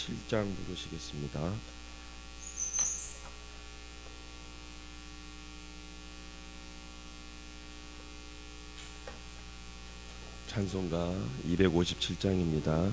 57장 부르시겠습니다. 찬송가 257장입니다.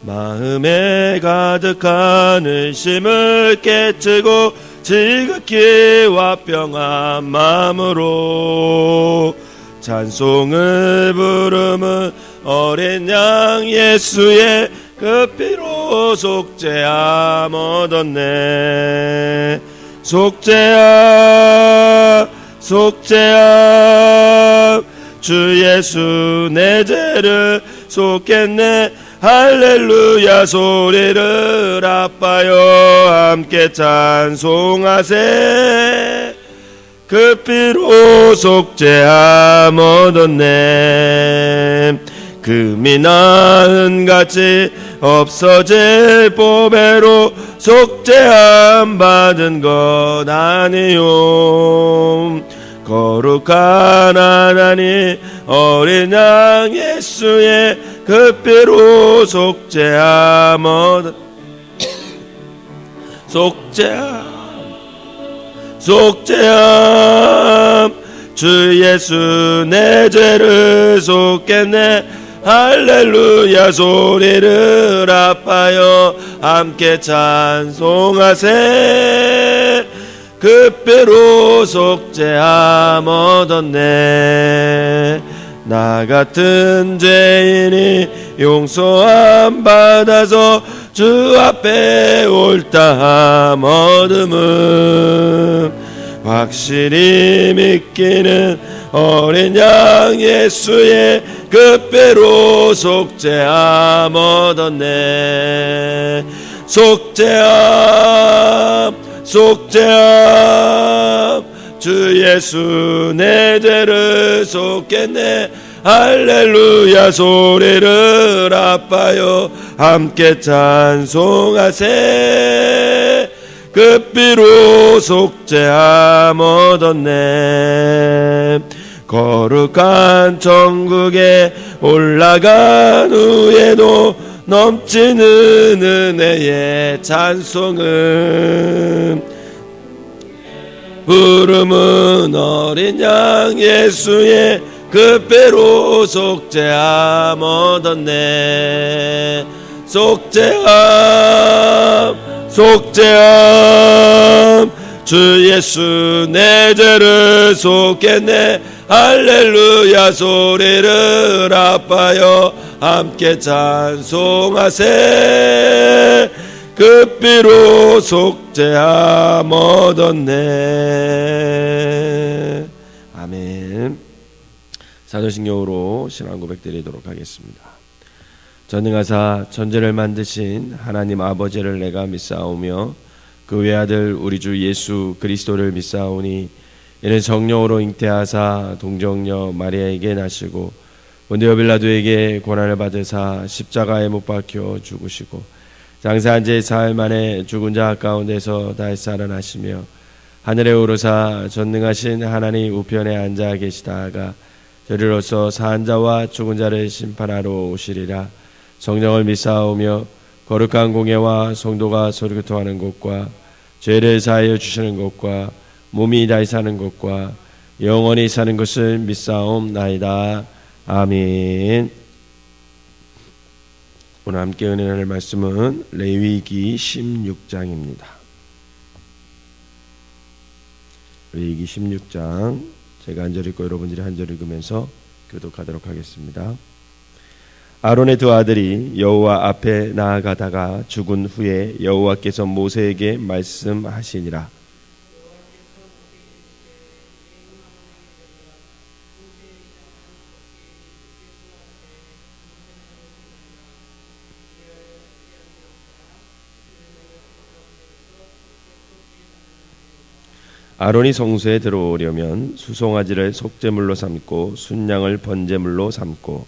마음에 가득한 의심을 깨트고 지극히 화평한 마음으로 찬송을 부르는 어린 양 예수의 그 피로 속죄함 얻었네. 속죄함 속죄함 주 예수 내 죄를 속했네. 할렐루야 소리를 아파요 함께 찬송하세. 그 피로 속죄함 얻었네. 금이나 은같이 없어질 보배로 속죄함 받은 것 아니요. 거룩한 하나님 어린 양 예수의 그 피로 속죄함 속죄함 주 예수 내 죄를 속했네. 할렐루야 소리를 아파요 함께 찬송하세. 그 피로 속죄함 얻었네. 나 같은 죄인이 용서함 받아서 주 앞에 옳다함 얻음은 확실히 믿기는 어린 양 예수의 그 피로 속죄함 얻었네. 속죄함 주 예수 내 죄를 속했네. 할렐루야 소리를 아파요 함께 찬송하세. 그 피로 속죄함 얻었네. 거룩한 천국에 올라간 후에도 넘치는 은혜의 찬송은 부름은 어린 양 예수의 그 피로 속죄함 얻었네. 속죄함 주 예수 내 죄를 속했네. 할렐루야 소리를 아파요 함께 찬송하세. 그 피로 속죄함 얻었네. 아멘. 사도신경으로 신앙 고백 드리도록 하겠습니다. 전능하사 천지를 만드신 하나님 아버지를 내가 믿사오며 그 외아들 우리 주 예수 그리스도를 믿사오니 이는 성령으로 잉태하사 동정녀 마리아에게 나시고 본디오 빌라도에게 고난을 받으사 십자가에 못 박혀 죽으시고 장사한 지 사흘 만에 죽은 자 가운데서 다시 살아나시며 하늘에 오르사 전능하신 하나님 우편에 앉아 계시다가 저리로서 사한 자와 죽은 자를 심판하러 오시리라. 성령을 믿사오며 거룩한 공예와 성도가 소리교통하는 곳과 죄를 사하여 주시는 곳과 몸이 다시 사는 것과 영원히 사는 것을 믿사옵나이다. 아멘. 오늘 함께 은혜 나눌 말씀은 레위기 16장입니다. 레위기 16장 제가 한 절 읽고 여러분들이 한 절 읽으면서 교독하도록 하겠습니다. 아론의 두 아들이 여호와 앞에 나아가다가 죽은 후에 여호와께서 모세에게 말씀하시니라. 아론이 성소에 들어오려면 수송아지를 속죄물로 삼고 순양을 번제물로 삼고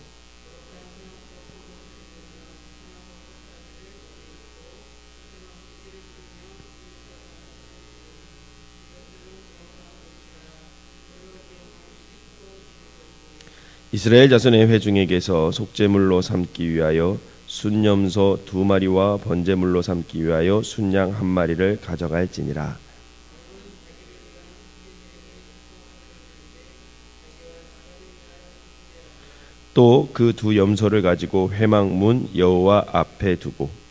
이스라엘 자손의 회중에게서 속죄물로 삼기 위하여 순염소 2마리와 번제물로 삼기 위하여 순양 1마리를 가져갈지니라. 또 그 2 염소를 가지고 회막 문 여호와 앞에 두고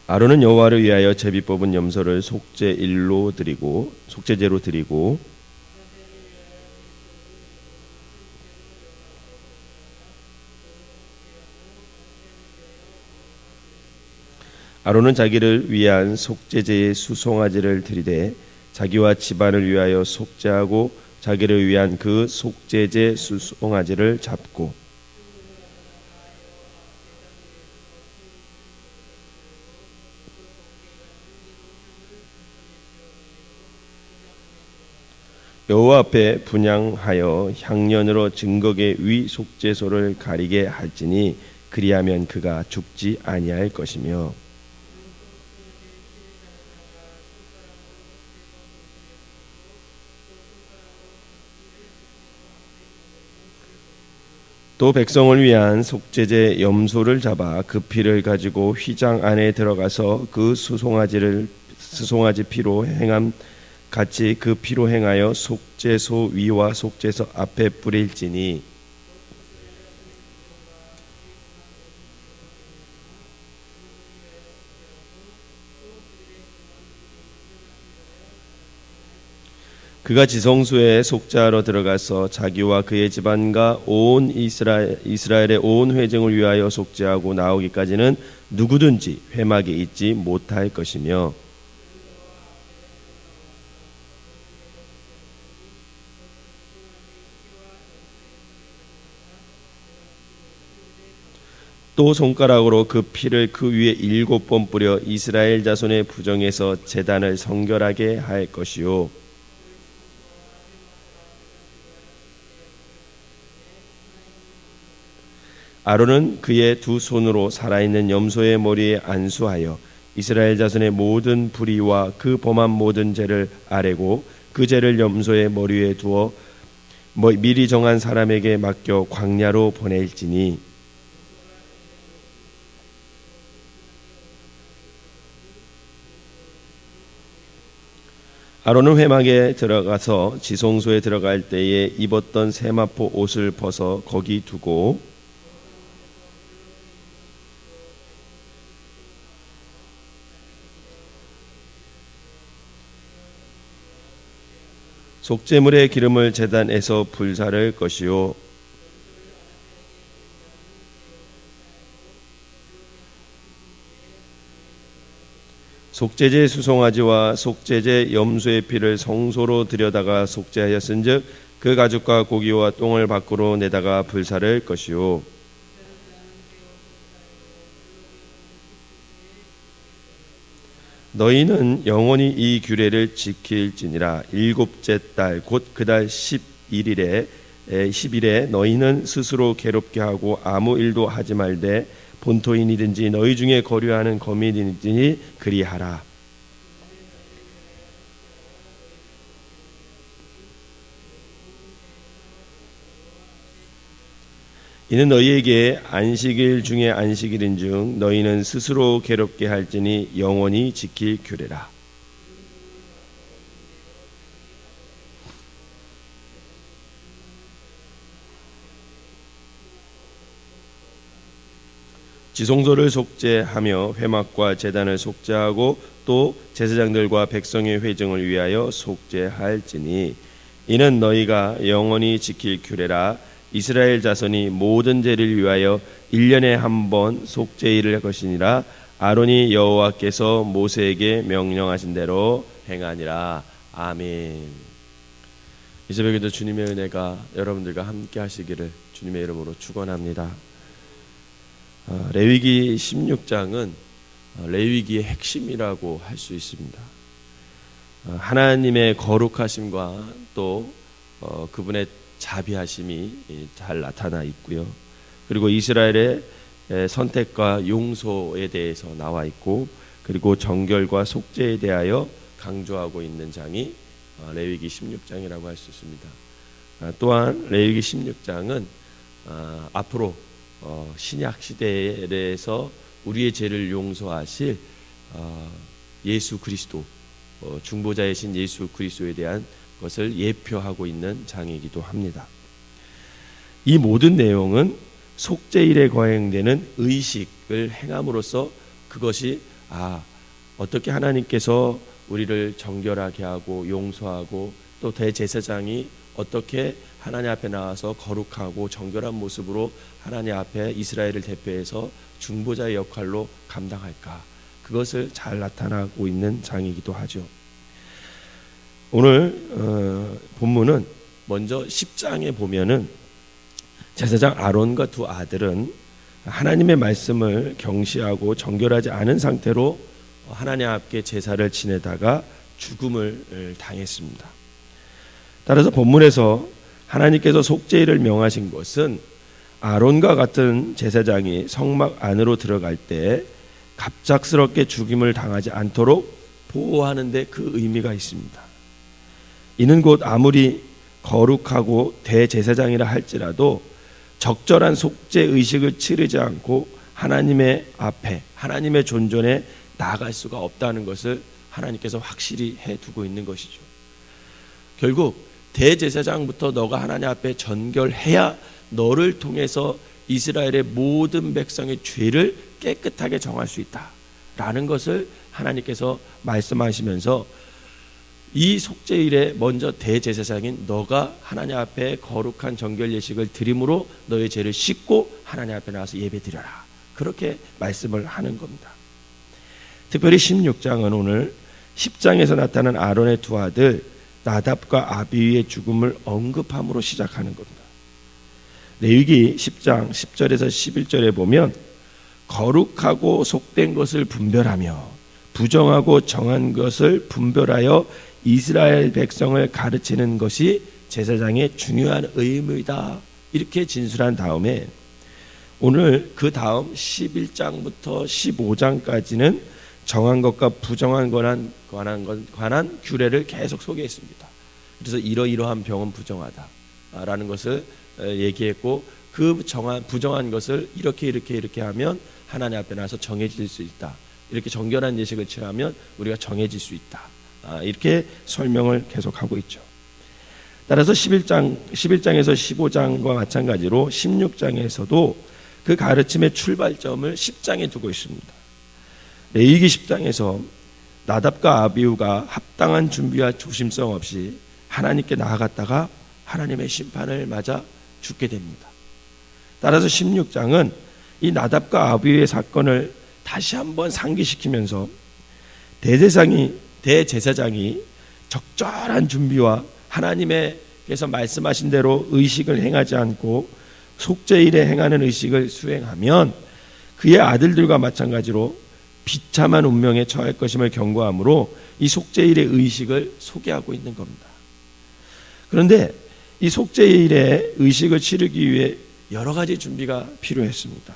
아론은 여호와를 위하여 제비 뽑은 염소를 속죄제로 드리고 아론은 자기를 위한 속죄제의 수송아지를 드리되 자기와 집안을 위하여 속죄하고 자기를 위한 그 속죄제 수송아지를 잡고 여호와 앞에 분향하여 향년으로 증거계 위 속죄소를 가리게 할지니 그리하면 그가 죽지 아니할 것이며 또 백성을 위한 속죄제 염소를 잡아 그 피를 가지고 휘장 안에 들어가서 그 수송아지 피로 행함 같이 그 피로 행하여 속죄소 위와 속죄소 앞에 뿌릴지니 그가 지성소에 속죄하러 들어가서 자기와 그의 집안과 온 이스라엘의 온 회중을 위하여 속죄하고 나오기까지는 누구든지 회막에 있지 못할 것이며 또 손가락으로 그 피를 그 위에 7번 뿌려 이스라엘 자손의 부정에서 제단을 성결하게 할 것이요 아론은 그의 2 손으로 살아있는 염소의 머리에 안수하여 이스라엘 자손의 모든 불의와 그 범한 모든 죄를 아뢰고 그 죄를 염소의 머리 위에 두어 미리 정한 사람에게 맡겨 광야로 보낼지니 아론은 회막에 들어가서 지성소에 들어갈 때에 입었던 세마포 옷을 벗어 거기 두고 속죄물의 기름을 제단에서 불사를 것이요 속죄제 수송아지와 속죄제 염소의 피를 성소로 들여다가 속죄하였은즉 그 가죽과 고기와 똥을 밖으로 내다가 불사를 것이요 너희는 영원히 이 규례를 지킬지니라. 7째 달 곧 그 달 10일에 너희는 스스로 괴롭게 하고 아무 일도 하지 말되 본토인이든지 너희 중에 거류하는 거민이든지 그리하라. 이는 너희에게 안식일 중에 안식일인즉 너희는 스스로 괴롭게 할지니 영원히 지킬 규례라. 지성소를 속죄하며 회막과 제단을 속죄하고 또 제사장들과 백성의 회중을 위하여 속죄할지니 이는 너희가 영원히 지킬 규례라. 이스라엘 자손이 모든 죄를 위하여 1년에 한 번 속죄일을 할 것이니라. 아론이 여호와께서 모세에게 명령하신 대로 행하니라. 아멘. 이 새벽에도 주님의 은혜가 여러분들과 함께 하시기를 주님의 이름으로 축원합니다. 레위기 16장은 레위기의 핵심이라고 할 수 있습니다. 하나님의 거룩하심과 또 그분의 자비하심이 잘 나타나 있고요. 그리고 이스라엘의 선택과 용서에 대해서 나와 있고, 그리고 정결과 속죄에 대하여 강조하고 있는 장이 레위기 16장이라고 할 수 있습니다. 또한 레위기 16장은 앞으로 신약 시대에서 우리의 죄를 용서하실 예수 그리스도, 중보자이신 예수 그리스도에 대한 것을 예표하고 있는 장이기도 합니다. 이 모든 내용은 속죄일에 거행되는 의식을 행함으로써 그것이 어떻게 하나님께서 우리를 정결하게 하고 용서하고 또 대제사장이 어떻게 하나님 앞에 나와서 거룩하고 정결한 모습으로 하나님 앞에 이스라엘을 대표해서 중보자의 역할로 감당할까, 그것을 잘 나타나고 있는 장이기도 하죠. 오늘 본문은 먼저 10장에 보면은 제사장 아론과 두 아들은 하나님의 말씀을 경시하고 정결하지 않은 상태로 하나님 앞에 제사를 지내다가 죽음을 당했습니다. 따라서 본문에서 하나님께서 속죄일을 명하신 것은 아론과 같은 제사장이 성막 안으로 들어갈 때 갑작스럽게 죽임을 당하지 않도록 보호하는 데 그 의미가 있습니다. 이는 곧 아무리 거룩하고 대제사장이라 할지라도 적절한 속죄 의식을 치르지 않고 하나님의 앞에, 하나님의 존전에 나아갈 수가 없다는 것을 하나님께서 확실히 해두고 있는 것이죠. 결국 대제사장부터 너가 하나님 앞에 전결해야 너를 통해서 이스라엘의 모든 백성의 죄를 깨끗하게 정할 수 있다라는 것을 하나님께서 말씀하시면서 이 속죄일에 먼저 대제사장인 너가 하나님 앞에 거룩한 정결 예식을 드림으로 너의 죄를 씻고 하나님 앞에 나와서 예배드려라, 그렇게 말씀을 하는 겁니다. 특별히 16장은 오늘 10장에서 나타난 아론의 두 아들 나답과 아비후의 죽음을 언급함으로 시작하는 겁니다. 레위기 10장 10절에서 11절에 보면 거룩하고 속된 것을 분별하며 부정하고 정한 것을 분별하여 이스라엘 백성을 가르치는 것이 제사장의 중요한 의무이다, 이렇게 진술한 다음에 오늘 그 다음 11장부터 15장까지는 정한 것과 부정한 관한 규례를 계속 소개했습니다. 그래서 이러이러한 병은 부정하다라는 것을 얘기했고, 그 부정한 것을 이렇게 하면 하나님 앞에 나서 정해질 수 있다, 이렇게 정결한 예식을 취하면 우리가 정해질 수 있다, 이렇게 설명을 계속하고 있죠. 따라서 11장에서 15장과 마찬가지로 16장에서도 그 가르침의 출발점을 10장에 두고 있습니다. 레위기 10장에서 나답과 아비후가 합당한 준비와 조심성 없이 하나님께 나아갔다가 하나님의 심판을 맞아 죽게 됩니다. 따라서 16장은 이 나답과 아비후의 사건을 다시 한번 상기시키면서 대제사장이 적절한 준비와 하나님께서 말씀하신 대로 의식을 행하지 않고 속죄일에 행하는 의식을 수행하면 그의 아들들과 마찬가지로 비참한 운명에 처할 것임을 경고하므로 이 속죄일의 의식을 소개하고 있는 겁니다. 그런데 이 속죄일의 의식을 치르기 위해 여러 가지 준비가 필요했습니다.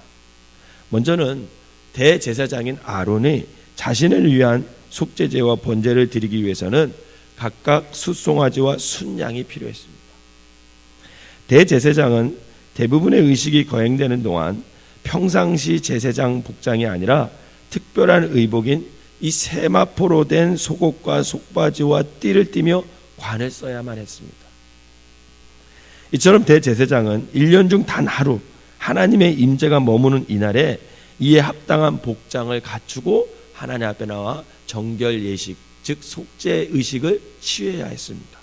먼저는 대제사장인 아론이 자신을 위한 속죄제와 번제를 드리기 위해서는 각각 숫송아지와 순양이 필요했습니다. 대제사장은 대부분의 의식이 거행되는 동안 평상시 제사장 복장이 아니라 특별한 의복인 이 세마포로 된 속옷과 속바지와 띠를 띠며 관을 써야만 했습니다. 이처럼 대제사장은 1년 중 단 하루 하나님의 임재가 머무는 이날에 이에 합당한 복장을 갖추고 하나님 앞에 나와 정결 예식, 즉 속죄 의식을 취해야 했습니다.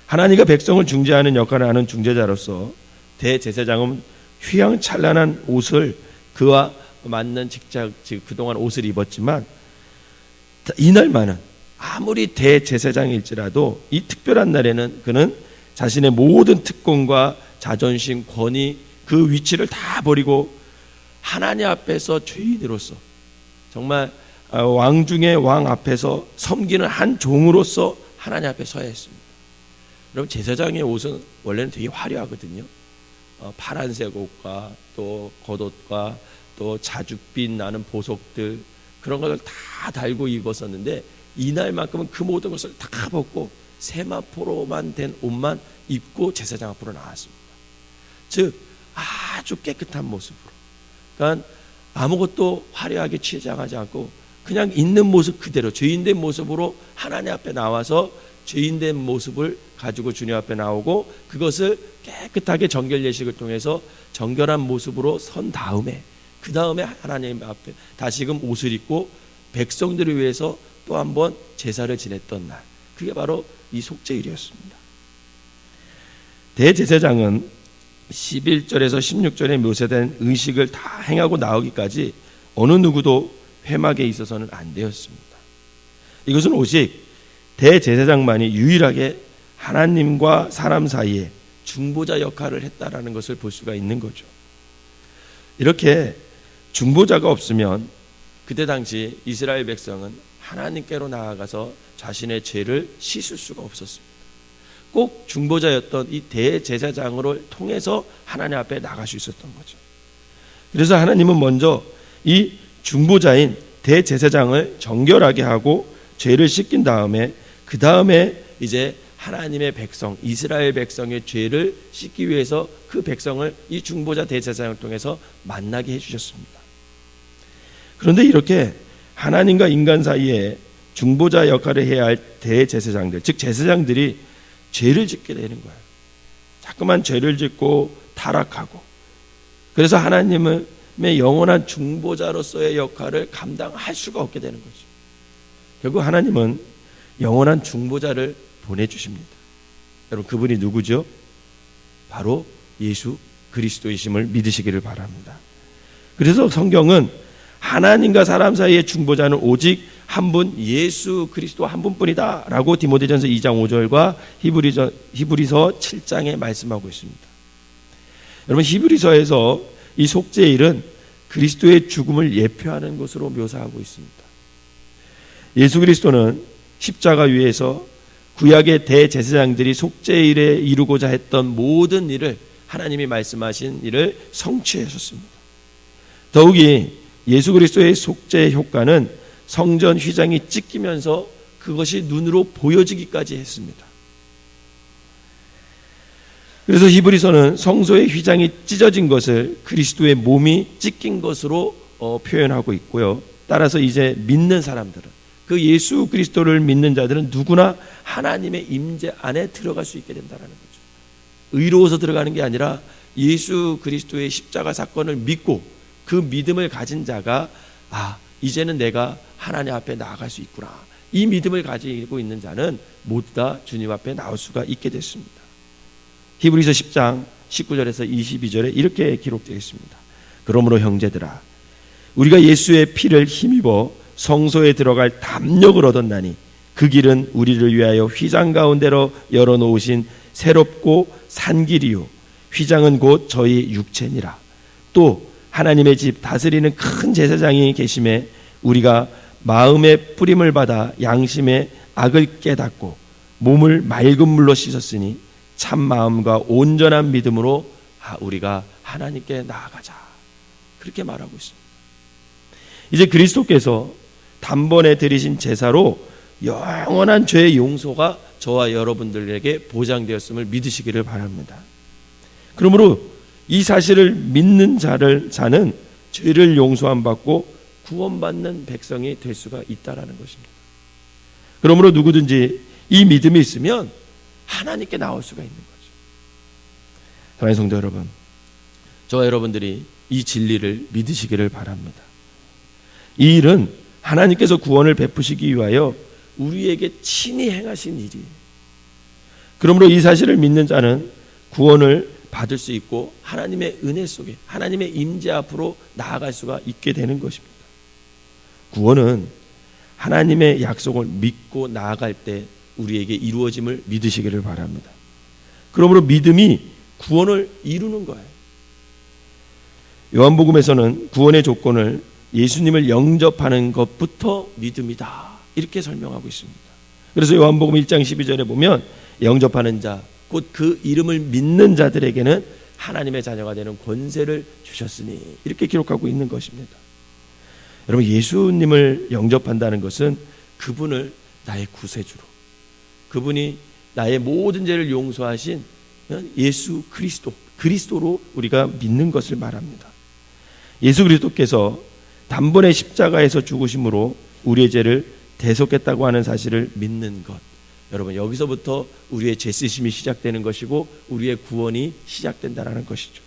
하나님과 백성을 중재하는 역할을 하는 중재자로서 대제사장은 휘황찬란한 옷을 그와 맞는 그동안 옷을 입었지만 이날만은 아무리 대제사장일지라도 이 특별한 날에는 그는 자신의 모든 특권과 자존심, 권위, 그 위치를 다 버리고 하나님 앞에서 죄인으로서 정말 왕 중의 왕 앞에서 섬기는 한 종으로서 하나님 앞에 서야 했습니다. 여러분, 제사장의 옷은 원래는 되게 화려하거든요. 파란색 옷과 또 겉옷과 또 자줏빛 나는 보석들, 그런 것을 다 달고 입었었는데 이날만큼은 그 모든 것을 다 벗고 세마포로만 된 옷만 입고 제사장 앞으로 나왔습니다. 즉 아주 깨끗한 모습으로, 그러니까 아무것도 화려하게 취장하지 않고 그냥 있는 모습 그대로 죄인된 모습으로 하나님 앞에 나와서 죄인된 모습을 가지고 주님 앞에 나오고 그것을 깨끗하게 정결 예식을 통해서 정결한 모습으로 선 다음에 그 다음에 하나님 앞에 다시금 옷을 입고 백성들을 위해서 또 한 번 제사를 지냈던 날, 그게 바로 이 속죄일이었습니다. 대제사장은 11절에서 16절에 묘사된 의식을 다 행하고 나오기까지 어느 누구도 회막에 있어서는 안 되었습니다. 이것은 오직 대제사장만이 유일하게 하나님과 사람 사이에 중보자 역할을 했다라는 것을 볼 수가 있는 거죠. 이렇게 중보자가 없으면 그때 당시 이스라엘 백성은 하나님께로 나아가서 자신의 죄를 씻을 수가 없었습니다. 꼭 중보자였던 이 대제사장을 통해서 하나님 앞에 나갈 수 있었던 거죠. 그래서 하나님은 먼저 이 중보자인 대제사장을 정결하게 하고 죄를 씻긴 다음에 그 다음에 이제 하나님의 백성, 이스라엘 백성의 죄를 씻기 위해서 그 백성을 이 중보자 대제사장을 통해서 만나게 해주셨습니다. 그런데 이렇게 하나님과 인간 사이에 중보자 역할을 해야 할 대제사장들, 즉 제사장들이 죄를 짓게 되는 거예요. 자꾸만 죄를 짓고 타락하고, 그래서 하나님의 영원한 중보자로서의 역할을 감당할 수가 없게 되는 거죠. 결국 하나님은 영원한 중보자를 보내주십니다. 여러분, 그분이 누구죠? 바로 예수 그리스도이심을 믿으시기를 바랍니다. 그래서 성경은 하나님과 사람 사이의 중보자는 오직 한 분, 예수 그리스도 한 분뿐이다 라고 디모데전서 2장 5절과 히브리서 7장에 말씀하고 있습니다. 여러분, 히브리서에서 이 속죄일은 그리스도의 죽음을 예표하는 것으로 묘사하고 있습니다. 예수 그리스도는 십자가 위에서 구약의 대제사장들이 속죄일에 이루고자 했던 모든 일을, 하나님이 말씀하신 일을 성취하셨습니다. 더욱이 예수 그리스도의 속죄의 효과는 성전 휘장이 찢기면서 그것이 눈으로 보여지기까지 했습니다. 그래서 히브리서는 성소의 휘장이 찢어진 것을 그리스도의 몸이 찢긴 것으로 표현하고 있고요. 따라서 이제 믿는 사람들은, 그 예수 그리스도를 믿는 자들은 누구나 하나님의 임재 안에 들어갈 수 있게 된다는 거죠. 의로워서 들어가는 게 아니라 예수 그리스도의 십자가 사건을 믿고 그 믿음을 가진 자가 이제는 내가 하나님 앞에 나아갈 수 있구나, 이 믿음을 가지고 있는 자는 모두 다 주님 앞에 나올 수가 있게 됐습니다. 히브리서 10장 19절에서 22절에 이렇게 기록되어 있습니다. 그러므로 형제들아, 우리가 예수의 피를 힘입어 성소에 들어갈 담력을 얻었나니 그 길은 우리를 위하여 휘장 가운데로 열어놓으신 새롭고 산 길이요 휘장은 곧 저희 육체니라. 또 하나님의 집 다스리는 큰 제사장이 계심에 우리가 마음의 뿌림을 받아 양심의 악을 깨닫고 몸을 맑은 물로 씻었으니 참 마음과 온전한 믿음으로 우리가 하나님께 나아가자, 그렇게 말하고 있습니다. 이제 그리스도께서 단번에 드리신 제사로 영원한 죄의 용서가 저와 여러분들에게 보장되었음을 믿으시기를 바랍니다. 그러므로 이 사실을 믿는 자는 죄를 용서함 받고 구원받는 백성이 될 수가 있다라는 것입니다. 그러므로 누구든지 이 믿음이 있으면 하나님께 나올 수가 있는 거죠. 사랑하는 성도 여러분, 저와 여러분들이 이 진리를 믿으시기를 바랍니다. 이 일은 하나님께서 구원을 베푸시기 위하여 우리에게 친히 행하신 일이에요. 그러므로 이 사실을 믿는 자는 구원을 받을 수 있고 하나님의 은혜 속에, 하나님의 임재 앞으로 나아갈 수가 있게 되는 것입니다. 구원은 하나님의 약속을 믿고 나아갈 때 우리에게 이루어짐을 믿으시기를 바랍니다. 그러므로 믿음이 구원을 이루는 거예요. 요한복음에서는 구원의 조건을 예수님을 영접하는 것부터 믿음이다, 이렇게 설명하고 있습니다. 그래서 요한복음 1장 12절에 보면 영접하는 자, 곧 그 이름을 믿는 자들에게는 하나님의 자녀가 되는 권세를 주셨으니, 이렇게 기록하고 있는 것입니다. 여러분, 예수님을 영접한다는 것은 그분을 나의 구세주로, 그분이 나의 모든 죄를 용서하신 예수 그리스도로 우리가 믿는 것을 말합니다. 예수 그리스도께서 단번에 십자가에서 죽으심으로 우리의 죄를 대속했다고 하는 사실을 믿는 것, 여러분, 여기서부터 우리의 죄 쓰심이 시작되는 것이고 우리의 구원이 시작된다는 것이죠.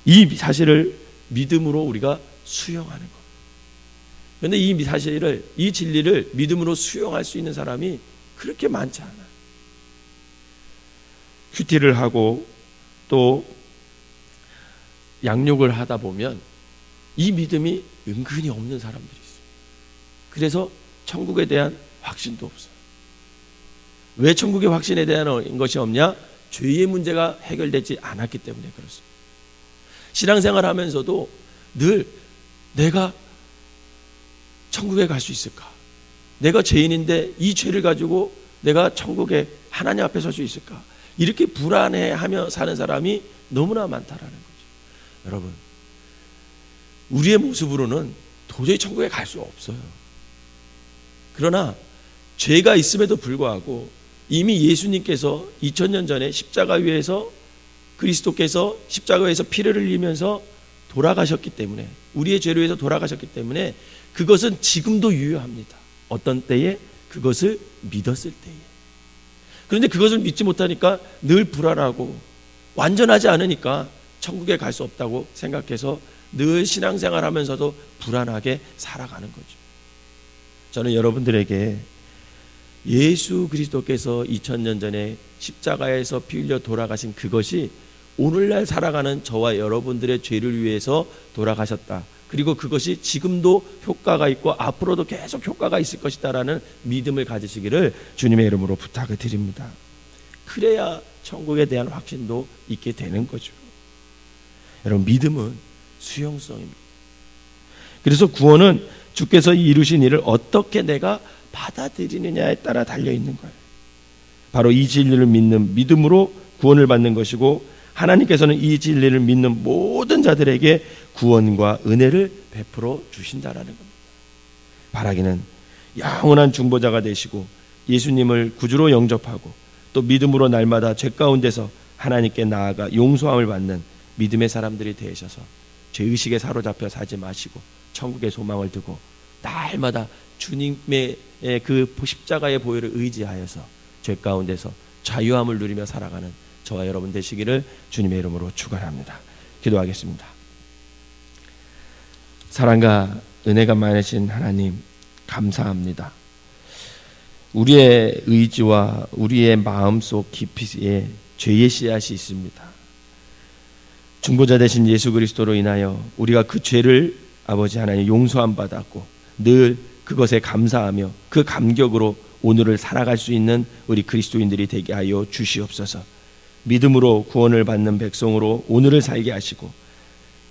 이 사실을 믿음으로 우리가 수용하는 것. 그런데 이 사실을, 이 진리를 믿음으로 수용할 수 있는 사람이 그렇게 많지 않아요. 큐티를 하고 또 양육을 하다 보면 이 믿음이 은근히 없는 사람들이 있어요. 그래서 천국에 대한 확신도 없어요. 왜 천국의 확신에 대한 것이 없냐? 죄의 문제가 해결되지 않았기 때문에 그렇습니다. 신앙생활 하면서도 늘 내가 천국에 갈 수 있을까? 내가 죄인인데 이 죄를 가지고 내가 천국에 하나님 앞에 설 수 있을까? 이렇게 불안해하며 사는 사람이 너무나 많다라는 거죠. 여러분, 우리의 모습으로는 도저히 천국에 갈 수 없어요. 그러나 죄가 있음에도 불구하고 이미 예수님께서 2000년 전에 십자가 위에서 그리스도께서 십자가 위에서 피를 흘리면서 돌아가셨기 때문에, 우리의 죄를 위해서 돌아가셨기 때문에 그것은 지금도 유효합니다. 어떤 때에? 그것을 믿었을 때에. 그런데 그것을 믿지 못하니까 늘 불안하고 완전하지 않으니까 천국에 갈 수 없다고 생각해서 늘 신앙생활 하면서도 불안하게 살아가는 거죠. 저는 여러분들에게 예수 그리스도께서 2000년 전에 십자가에서 피 흘려 돌아가신 그것이 오늘날 살아가는 저와 여러분들의 죄를 위해서 돌아가셨다. 그리고 그것이 지금도 효과가 있고 앞으로도 계속 효과가 있을 것이다라는 믿음을 가지시기를 주님의 이름으로 부탁을 드립니다. 그래야 천국에 대한 확신도 있게 되는 거죠. 여러분, 믿음은 수용성입니다. 그래서 구원은 주께서 이루신 일을 어떻게 내가 받아들이느냐에 따라 달려있는 거예요. 바로 이 진리를 믿는 믿음으로 구원을 받는 것이고, 하나님께서는 이 진리를 믿는 모든 자들에게 구원과 은혜를 베풀어 주신다라는 겁니다. 바라기는 영원한 중보자가 되시고 예수님을 구주로 영접하고 또 믿음으로 날마다 죄 가운데서 하나님께 나아가 용서함을 받는 믿음의 사람들이 되셔서 죄의식에 사로잡혀 사지 마시고 천국의 소망을 두고 날마다 주님의 그 십자가의 보혈을 의지하여서 죄 가운데서 자유함을 누리며 살아가는 저와 여러분 되시기를 주님의 이름으로 축원합니다. 기도하겠습니다. 사랑과 은혜가 많으신 하나님, 감사합니다. 우리의 의지와 우리의 마음속 깊이에 죄의 씨앗이 있습니다. 중보자 되신 예수 그리스도로 인하여 우리가 그 죄를 아버지 하나님 용서함 받았고 늘 그것에 감사하며 그 감격으로 오늘을 살아갈 수 있는 우리 그리스도인들이 되게 하여 주시옵소서. 믿음으로 구원을 받는 백성으로 오늘을 살게 하시고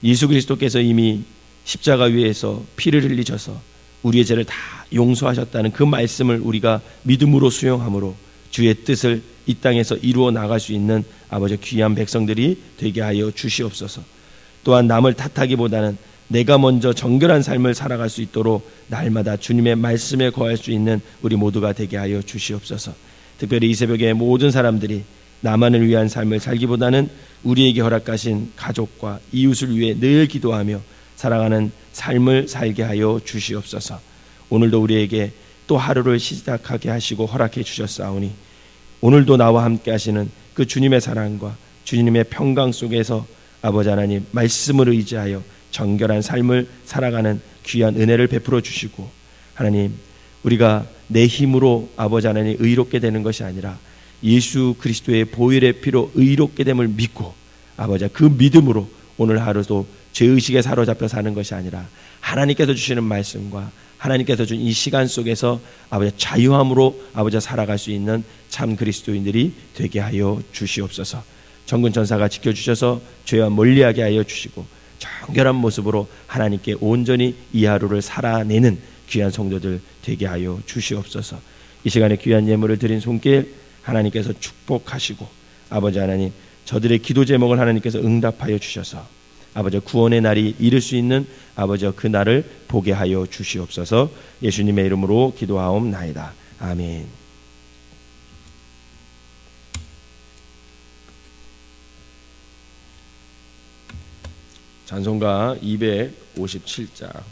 예수 그리스도께서 이미 십자가 위에서 피를 흘리셔서 우리의 죄를 다 용서하셨다는 그 말씀을 우리가 믿음으로 수용함으로 주의 뜻을 이 땅에서 이루어 나갈 수 있는 아버지 귀한 백성들이 되게 하여 주시옵소서. 또한 남을 탓하기보다는 내가 먼저 정결한 삶을 살아갈 수 있도록 날마다 주님의 말씀에 거할 수 있는 우리 모두가 되게 하여 주시옵소서. 특별히 이 새벽에 모든 사람들이 나만을 위한 삶을 살기보다는 우리에게 허락하신 가족과 이웃을 위해 늘 기도하며 살아가는 삶을 살게 하여 주시옵소서. 오늘도 우리에게 또 하루를 시작하게 하시고 허락해 주셨사오니 오늘도 나와 함께 하시는 그 주님의 사랑과 주님의 평강 속에서 아버지 하나님 말씀을 의지하여 정결한 삶을 살아가는 귀한 은혜를 베풀어 주시고, 하나님 우리가 내 힘으로 아버지 하나님 의롭게 되는 것이 아니라 예수 그리스도의 보혈의 피로 의롭게 됨을 믿고 아버지 그 믿음으로 오늘 하루도 죄의식에 사로잡혀 사는 것이 아니라 하나님께서 주시는 말씀과 하나님께서 준 이 시간 속에서 아버지 자유함으로 아버지 살아갈 수 있는 참 그리스도인들이 되게 하여 주시옵소서. 전군 전사가 지켜주셔서 죄와 멀리하게 하여 주시고 정결한 모습으로 하나님께 온전히 이 하루를 살아내는 귀한 성도들 되게 하여 주시옵소서. 이 시간에 귀한 예물을 드린 손길 하나님께서 축복하시고 아버지 하나님 저들의 기도 제목을 하나님께서 응답하여 주셔서 아버지 구원의 날이 이를 수 있는 아버지 그 날을 보게 하여 주시옵소서. 예수님의 이름으로 기도하옵나이다. 아멘. 찬송가 257장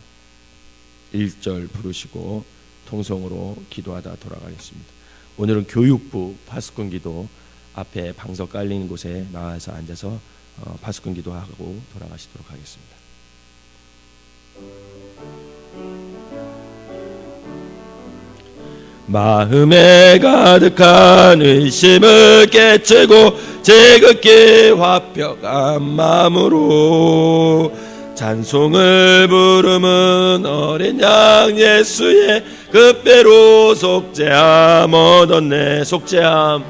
1절 부르시고 통성으로 기도하다 돌아가겠습니다. 오늘은 교육부 파수꾼 기도 앞에 방석 깔린 곳에 나와서 앉아서 파수꾼 기도하고 돌아가시도록 하겠습니다. 마음에 가득한 의심을 깨치고 제긋게 화평한 마음으로 찬송을 부르는 어린 양 예수의 그 배로 속죄함 얻었네. 속죄함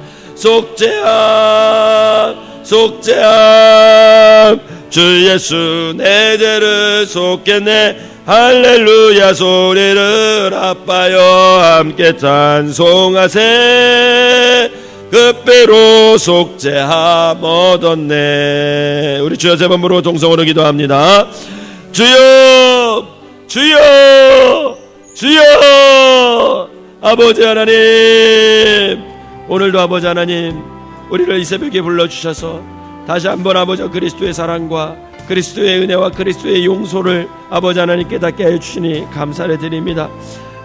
주 예수 내 죄를 속겠네. 할렐루야 소리를 아파여 함께 찬송하세. 그 배로 속죄함 얻었네. 우리 주여 세 번으로 동성으로 기도합니다. 주여 주여 주여. 아버지 하나님, 오늘도 아버지 하나님 우리를 이 새벽에 불러주셔서 다시 한번 아버지 그리스도의 사랑과 그리스도의 은혜와 그리스도의 용서를 아버지 하나님 깨닫게 해주시니 감사를 드립니다.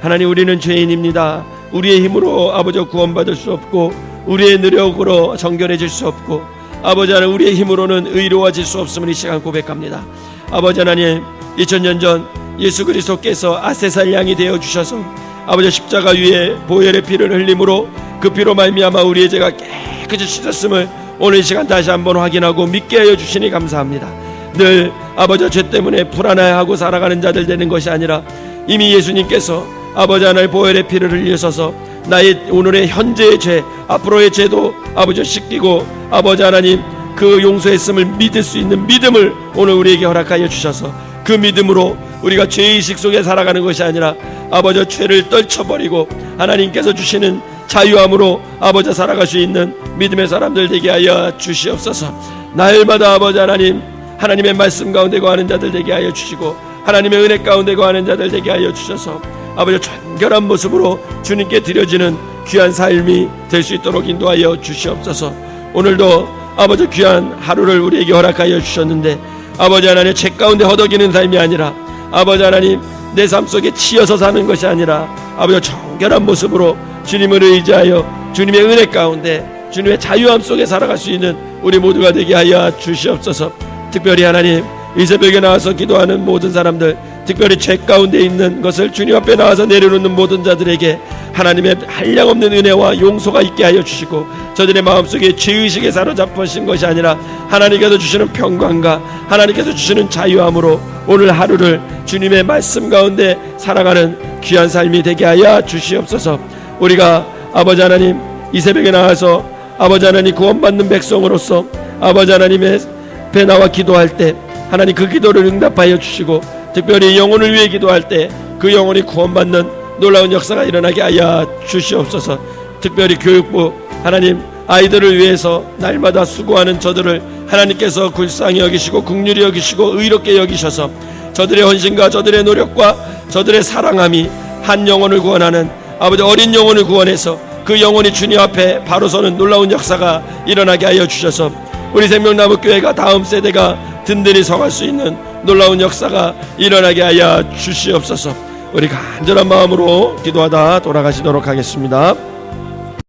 하나님, 우리는 죄인입니다. 우리의 힘으로 아버지 구원받을 수 없고 우리의 노력으로 정결해질 수 없고 아버지 하나님 우리의 힘으로는 의로워질 수 없음을 이 시간 고백합니다. 아버지 하나님, 2000년 전 예수 그리스도께서 아세살 양이 되어주셔서 아버지 십자가 위에 보혈의 피를 흘림으로 그 피로 말미암아 우리의 죄가 깨끗이 씻었음을 오늘 이 시간 다시 한번 확인하고 믿게 하여 주시니 감사합니다. 늘 아버지 죄 때문에 불안해하고 살아가는 자들 되는 것이 아니라 이미 예수님께서 아버지 하나님 보혈의 피를 흘리셔서 나의 오늘의 현재의 죄 앞으로의 죄도 아버지 씻기고 아버지 하나님 그 용서했음을 믿을 수 있는 믿음을 오늘 우리에게 허락하여 주셔서 그 믿음으로 우리가 죄의식 속에 살아가는 것이 아니라 아버지 죄를 떨쳐버리고 하나님께서 주시는 자유함으로 아버지 살아갈 수 있는 믿음의 사람들 되게 하여 주시옵소서. 날마다 아버지 하나님 하나님의 말씀 가운데 거하는 자들 되게 하여 주시고 하나님의 은혜 가운데 거하는 자들 되게 하여 주셔서 아버지 정결한 모습으로 주님께 드려지는 귀한 삶이 될 수 있도록 인도하여 주시옵소서. 오늘도 아버지 귀한 하루를 우리에게 허락하여 주셨는데 아버지 하나님 죄 가운데 허덕이는 삶이 아니라 아버지 하나님 내 삶 속에 치여서 사는 것이 아니라 아버지 정결한 모습으로 주님을 의지하여 주님의 은혜 가운데 주님의 자유함 속에 살아갈 수 있는 우리 모두가 되게 하여 주시옵소서. 특별히 하나님 이 새벽에 나와서 기도하는 모든 사람들, 특별히 죄 가운데 있는 것을 주님 앞에 나와서 내려놓는 모든 자들에게 하나님의 한량없는 은혜와 용서가 있게 하여 주시고 저들의 마음속에 죄의식에 사로잡히신 것이 아니라 하나님께서 주시는 평강과 하나님께서 주시는 자유함으로 오늘 하루를 주님의 말씀 가운데 살아가는 귀한 삶이 되게 하여 주시옵소서. 우리가 아버지 하나님 이 새벽에 나와서 아버지 하나님 구원받는 백성으로서 아버지 하나님의 앞에 나와 기도할 때 하나님 그 기도를 응답하여 주시고 특별히 영혼을 위해 기도할 때 그 영혼이 구원받는 놀라운 역사가 일어나게 하여 주시옵소서. 특별히 교육부 하나님 아이들을 위해서 날마다 수고하는 저들을 하나님께서 불쌍히 여기시고 긍휼히 여기시고 의롭게 여기셔서 저들의 헌신과 저들의 노력과 저들의 사랑함이 한 영혼을 구원하는 아버지 어린 영혼을 구원해서 그 영혼이 주님 앞에 바로 서는 놀라운 역사가 일어나게 하여 주셔서 우리 생명나무교회가 다음 세대가 든든히 서갈 수 있는 놀라운 역사가 일어나게 하여 주시옵소서. 우리 간절한 마음으로 기도하다 돌아가시도록 하겠습니다.